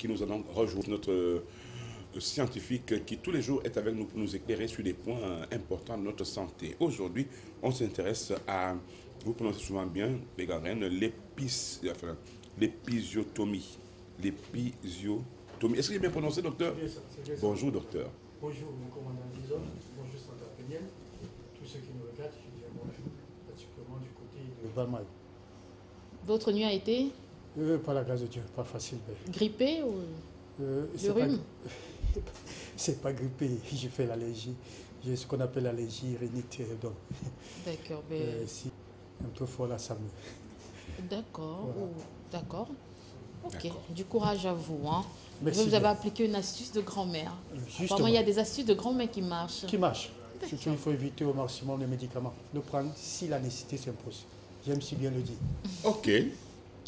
qui nous allons rejoindre notre scientifique qui tous les jours est avec nous pour nous éclairer sur des points importants de notre santé. Aujourd'hui, on s'intéresse à, vous prononcez souvent bien, les Garènes, l'épisiotomie. L'épisiotomie. Est-ce que j'ai bien prononcé, docteur? C'est bien ça. Bonjour, docteur. Bonjour, mon commandant Dizon. Bonjour, Santa Péniel. Tous ceux qui nous regardent, je dis bonjour, particulièrement du côté de Valmaï. Votre nuit a été Par la grâce de Dieu, pas facile. Mais... grippé ou le rhume? C'est pas grippé, j'ai fait l'allergie. J'ai ce qu'on appelle l'allergie rhinite. D'accord. Si, un peu fort là, ça me... D'accord. Voilà. D'accord. Ok, du courage à vous. Hein. Merci vous avez bien. appliqué une astuce de grand-mère. Justement. Apparemment, il y a des astuces de grand-mère qui marchent. Qui marche. Surtout, il faut éviter au maximum les médicaments. Le prendre si la nécessité s'impose. J'aime si bien le dire. Ok,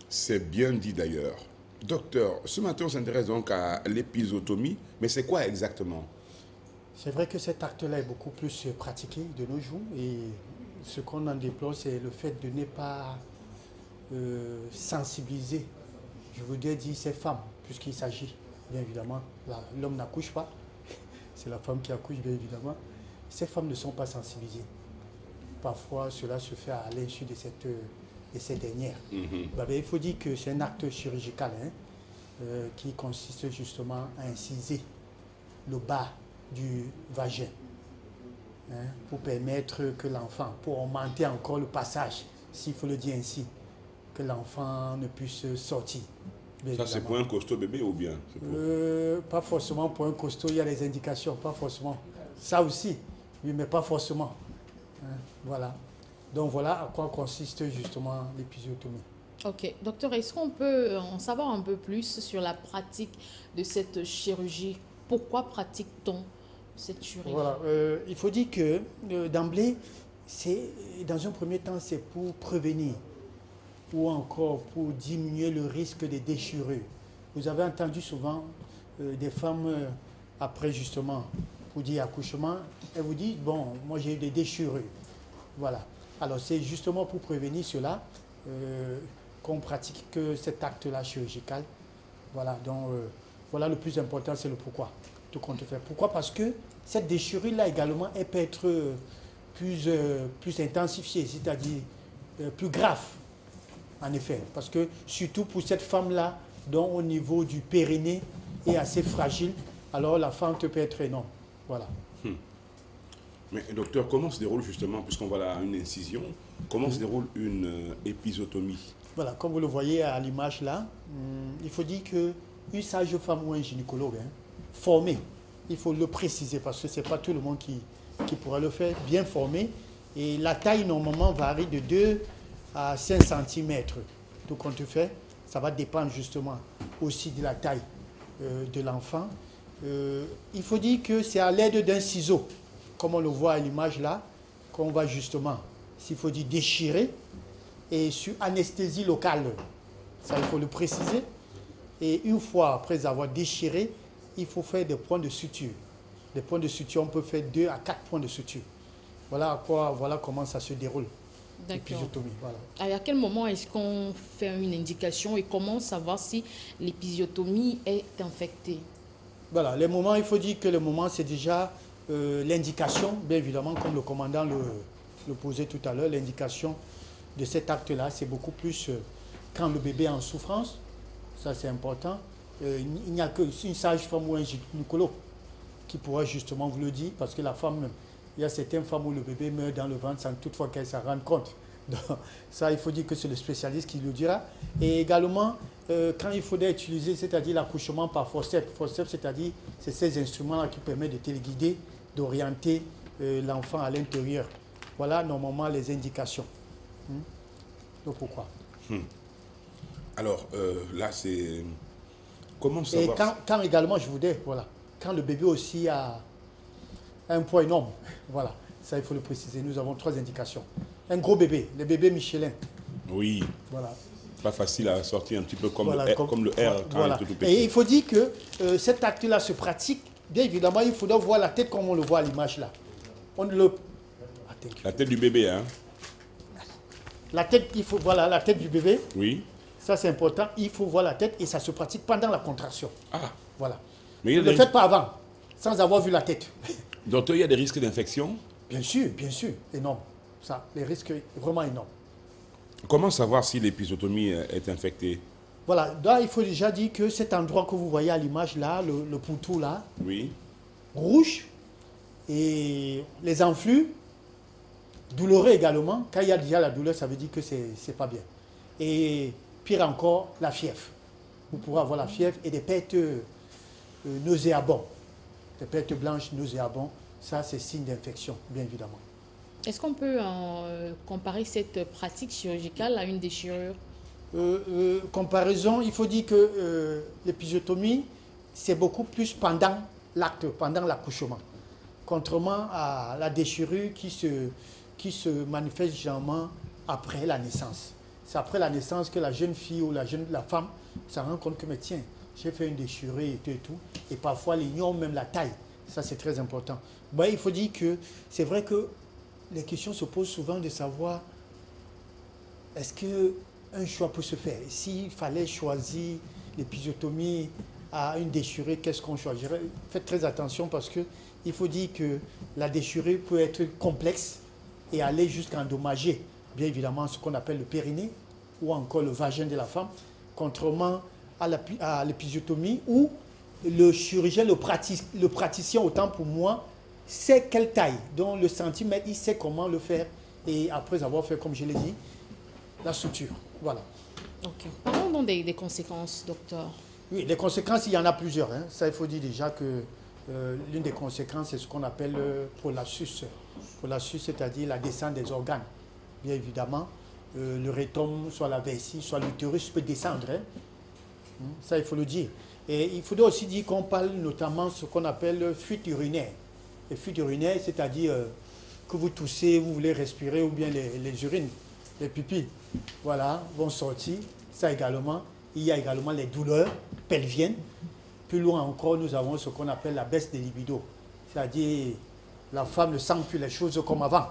c'est bien dit d'ailleurs. Docteur, ce matin on s'intéresse donc à l'épisiotomie, mais c'est quoi exactement? C'est vrai que cet acte-là est beaucoup plus pratiqué de nos jours et ce qu'on en déplore, c'est le fait de ne pas sensibiliser, je voudrais dire, ces femmes, puisqu'il s'agit, bien évidemment, l'homme n'accouche pas, c'est la femme qui accouche, bien évidemment. Ces femmes ne sont pas sensibilisées. Parfois, cela se fait à l'insu de ces dernières. Il faut dire que c'est un acte chirurgical qui consiste justement à inciser le bas du vagin pour permettre que l'enfant, pour augmenter encore le passage, s'il faut le dire ainsi, que l'enfant ne puisse sortir. Ça, c'est pour un costaud bébé ou bien Pas forcément pour un costaud, il y a des indications, pas forcément. Ça aussi, oui, mais pas forcément. Voilà. Donc voilà à quoi consiste justement l'épisiotomie. Ok. Docteur, est-ce qu'on peut en savoir un peu plus sur la pratique de cette chirurgie? Pourquoi pratique-t-on cette chirurgie? Voilà. Il faut dire que d'emblée, dans un premier temps, c'est pour prévenir ou encore pour diminuer le risque de déchirure. Vous avez entendu souvent des femmes, après justement, pour dire accouchement, elles vous disent, bon, moi j'ai eu des déchirures. Voilà. Alors c'est justement pour prévenir cela qu'on pratique que cet acte-là chirurgical. Voilà. Donc voilà, le plus important, c'est le pourquoi. Tout compte fait. Pourquoi? Parce que cette déchirure-là également, elle peut être plus intensifiée, c'est-à-dire plus grave. En effet, parce que surtout pour cette femme-là, dont au niveau du périnée est assez fragile, alors la fente peut être énorme. Voilà. Mais docteur, comment se déroule justement, puisqu'on voit là une incision, comment se déroule une épisiotomie? Voilà, comme vous le voyez à l'image là, il faut dire qu'une sage-femme ou un gynécologue formé, il faut le préciser parce que ce n'est pas tout le monde qui pourra le faire, bien formé, et la taille normalement varie de 2 à 5 cm. Tout compte fait, ça va dépendre justement aussi de la taille de l'enfant. Il faut dire que c'est à l'aide d'un ciseau, comme on le voit à l'image là, qu'on va justement, s'il faut dire, déchirer, et sur anesthésie locale. Ça, il faut le préciser. Et une fois après avoir déchiré, il faut faire des points de suture. Des points de suture, on peut faire 2 à 4 points de suture. Voilà comment ça se déroule. L'épisiotomie, voilà. Alors, à quel moment est-ce qu'on fait une indication et comment savoir si l'épisiotomie est infectée? Voilà, les moments, il faut dire que le moment, c'est déjà l'indication, bien évidemment, comme le commandant le posait tout à l'heure, l'indication de cet acte-là, c'est beaucoup plus quand le bébé est en souffrance, ça c'est important. Il n'y a qu'une sage-femme ou un gynécologue qui pourra justement vous le dire, parce que la femme, il y a certaines femmes où le bébé meurt dans le ventre sans toutefois qu'elle s'en rende compte. Donc, ça, il faut dire que c'est le spécialiste qui le dira. Et également, quand il faudrait utiliser, c'est-à-dire l'accouchement par forceps. Forceps, c'est-à-dire, c'est ces instruments-là qui permettent de téléguider, d'orienter l'enfant à l'intérieur. Voilà normalement les indications. Donc pourquoi? Alors, là, c'est... Comment savoir? Et quand également, je voudrais, voilà, quand le bébé aussi a un poids énorme, voilà, ça il faut le préciser, nous avons 3 indications. Un gros bébé, le bébé Michelin. Oui. Voilà. Pas facile à sortir un petit peu comme, voilà, comme le R quand voilà. il est tout petit. Et il faut dire que cet acte-là se pratique, bien évidemment, il faudra voir la tête comme on le voit à l'image là. La tête du bébé, hein? La tête, voilà, la tête du bébé. Oui. Ça, c'est important. Il faut voir la tête et ça se pratique pendant la contraction. Ah. Voilà. Mais Ne le faites pas avant, sans avoir vu la tête. Docteur, il y a des risques d'infection? Bien sûr, énorme. Ça, les risques vraiment énormes. Comment savoir si l'épisiotomie est infectée? Voilà, là, il faut déjà dire que cet endroit que vous voyez à l'image là, le poutou là, Oui. rouge, et les enflux, douloureux également. Quand il y a déjà la douleur, ça veut dire que c'est pas bien. Et pire encore, la fièvre. Vous pourrez avoir la fièvre et des pertes nauséabondes. Des pertes blanches nauséabondes, ça c'est signe d'infection, bien évidemment. Est-ce qu'on peut comparer cette pratique chirurgicale à une déchirure? Comparaison, il faut dire que l'épisiotomie, c'est beaucoup plus pendant l'acte, pendant l'accouchement. Contrairement à la déchirure qui se manifeste généralement après la naissance. C'est après la naissance que la jeune fille ou la femme se rend compte que, mais tiens, j'ai fait une déchirure et tout et tout. Et parfois, l'ignon, même la taille. Ça, c'est très important. Bon, il faut dire que c'est vrai que les questions se posent souvent de savoir est-ce qu'un choix peut se faire? S'il fallait choisir l'épisiotomie à une déchirure, qu'est-ce qu'on choisirait? Faites très attention parce qu'il faut dire que la déchirure peut être complexe et aller jusqu'à endommager, bien évidemment, ce qu'on appelle le périnée ou encore le vagin de la femme, contrairement à l'épisiotomie où le chirurgien, le praticien, autant pour moi, sait quelle taille. Donc le centimètre, il sait comment le faire. Et après avoir fait, comme je l'ai dit, la suture. Voilà. Ok. Parlons donc des conséquences, docteur. Oui, les conséquences, il y en a plusieurs. Hein. Ça, il faut dire déjà que l'une des conséquences, c'est ce qu'on appelle prolapsus. Prolapsus, c'est-à-dire la descente des organes. Bien évidemment, le rectum, soit la vessie, soit l'utérus peut descendre. Hein. Ça, il faut le dire. Et il faudrait aussi dire qu'on parle notamment de ce qu'on appelle fuite urinaire. Et fuite urinaire, c'est-à-dire que vous toussez, vous voulez respirer, ou bien les urines, les pupilles, voilà, vont sortir. Ça également. Il y a également les douleurs pelviennes. Plus loin encore, nous avons ce qu'on appelle la baisse des libido. C'est-à-dire, la femme ne sent plus les choses comme avant.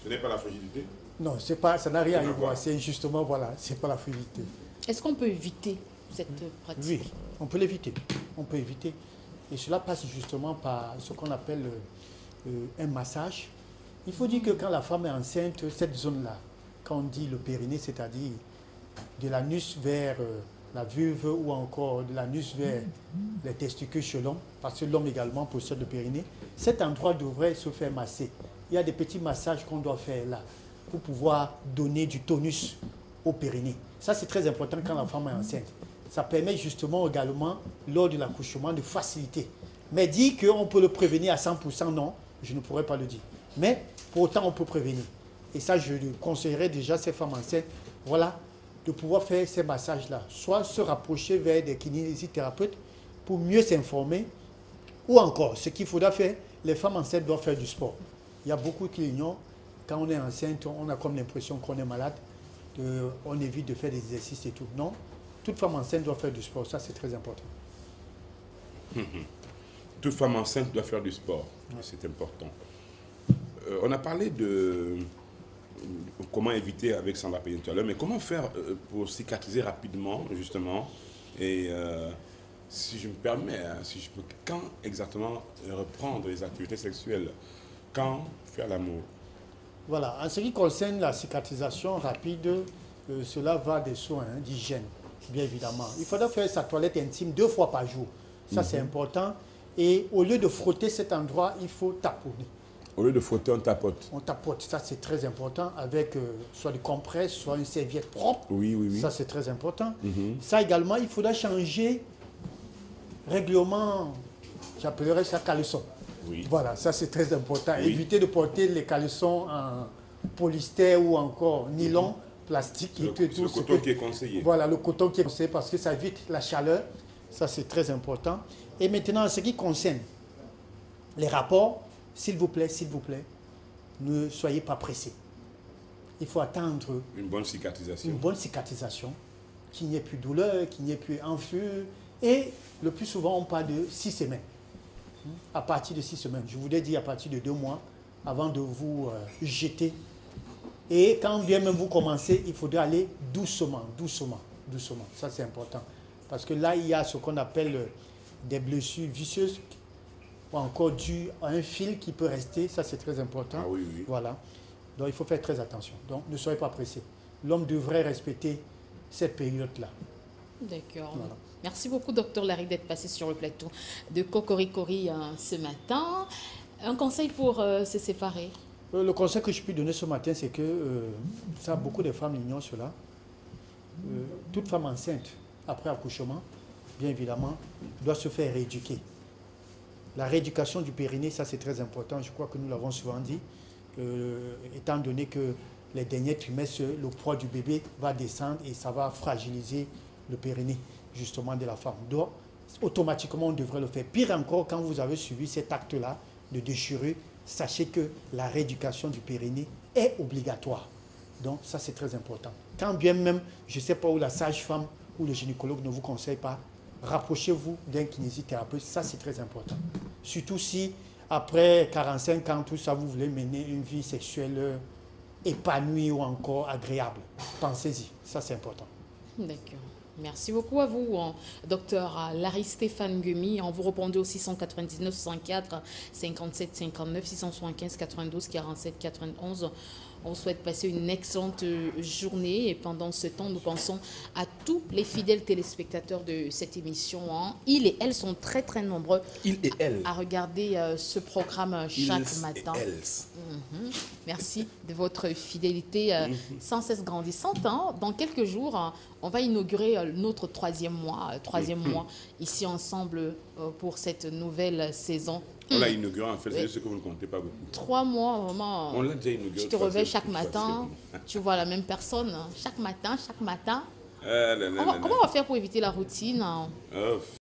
Ce n'est pas la fragilité? Non, ça n'a rien à y voir. C'est justement, voilà, c'est pas la fragilité. Est-ce qu'on peut éviter cette pratique? Oui, on peut l'éviter. On peut éviter. Et cela passe justement par ce qu'on appelle un massage. Il faut dire que quand la femme est enceinte, cette zone-là, quand on dit le périnée, c'est-à-dire de l'anus vers la vulve ou encore de l'anus vers les testicules chez l'homme, parce que l'homme également possède le périnée, cet endroit devrait se faire masser. Il y a des petits massages qu'on doit faire là pour pouvoir donner du tonus au périnée. Ça, c'est très important quand la femme est enceinte. Ça permet justement également, lors de l'accouchement, de faciliter. Mais dire qu'on peut le prévenir à 100%, non, je ne pourrais pas le dire. Mais pour autant, on peut prévenir. Et ça, je conseillerais déjà à ces femmes enceintes, voilà, de pouvoir faire ces massages-là. Soit se rapprocher vers des kinésithérapeutes pour mieux s'informer, ou encore, ce qu'il faudra faire, les femmes enceintes doivent faire du sport. Il y a beaucoup qui l'ignorent. Quand on est enceinte, on a comme l'impression qu'on est malade. On évite de faire des exercices et tout. Non, toute femme enceinte doit faire du sport. Ça, c'est très important. Toute femme enceinte doit faire du sport. Ouais. C'est important. On a parlé de comment éviter avec Sandra Payet tout à l'heure, mais comment faire pour cicatriser rapidement, justement, et si je me permets, hein, quand exactement reprendre les activités sexuelles? Quand faire l'amour? Voilà. En ce qui concerne la cicatrisation rapide, cela va des soins d'hygiène, bien évidemment. Il faudra faire sa toilette intime 2 fois par jour. Ça, c'est important. Et au lieu de frotter cet endroit, il faut taponner. Au lieu de frotter, on tapote. On tapote. Ça, c'est très important avec soit des compresses, soit une serviette propre. Oui, oui, oui. Ça, c'est très important. Ça également, il faudra changer régulièrement, j'appellerais ça caleçon. Oui. Voilà, ça c'est très important. Oui. Éviter de porter les caleçons en polyester ou encore nylon, plastique et tout. C'est le coton qui est conseillé. Voilà, le coton qui est conseillé parce que ça évite la chaleur. Ça c'est très important. Et maintenant, en ce qui concerne les rapports, s'il vous plaît, ne soyez pas pressés. Il faut attendre une bonne cicatrisation. Une bonne cicatrisation, qu'il n'y ait plus de douleur, qu'il n'y ait plus enflure. Et le plus souvent, on parle de 6 semaines. À partir de 6 semaines. Je voulais dire à partir de 2 mois, avant de vous jeter. Et quand bien même vous commencez, il faudra aller doucement, doucement. doucement. Ça, c'est important. Parce que là, il y a ce qu'on appelle des blessures vicieuses ou encore dues à un fil qui peut rester. Ça, c'est très important. Ah oui, oui. Voilà. Donc, il faut faire très attention. Donc, ne soyez pas pressés. L'homme devrait respecter cette période-là. D'accord. Voilà. Merci beaucoup, Dr Larry, d'être passé sur le plateau de Cocoricorie ce matin. Un conseil pour se séparer? Le conseil que je peux donner ce matin, c'est que ça, beaucoup de femmes ignorent cela. Toute femme enceinte, après accouchement, bien évidemment, doit se faire rééduquer. La rééducation du périnée, ça c'est très important. Je crois que nous l'avons souvent dit. Étant donné que les derniers trimestres, le poids du bébé va descendre et ça va fragiliser le périnée, justement, de la femme. Donc, automatiquement, on devrait le faire. Pire encore, quand vous avez suivi cet acte-là de déchirure, sachez que la rééducation du périnée est obligatoire. Donc, ça, c'est très important. Quand bien même, je ne sais pas où la sage-femme ou le gynécologue ne vous conseille pas, rapprochez-vous d'un kinésithérapeute. Ça, c'est très important. Surtout si, après 45 ans, tout ça, vous voulez mener une vie sexuelle épanouie ou encore agréable. Pensez-y. Ça, c'est important. D'accord. Merci beaucoup à vous, docteur Larry Stéphane Guemy. On vous répondez au 699 64 57 59 675 92 47 91. On souhaite passer une excellente journée et pendant ce temps, nous pensons à tous les fidèles téléspectateurs de cette émission. Ils et elles sont très très nombreux à regarder ce programme chaque matin. Merci de votre fidélité sans cesse grandissante. Dans quelques jours, on va inaugurer notre troisième mois ici ensemble pour cette nouvelle saison. On l'a inauguré en fait, c'est ce que vous ne comptez pas beaucoup. 3 mois, vraiment. On l'a déjà inauguré. Tu te réveilles chaque matin, tu vois la même personne. Chaque matin. Comment on va faire pour éviter la routine?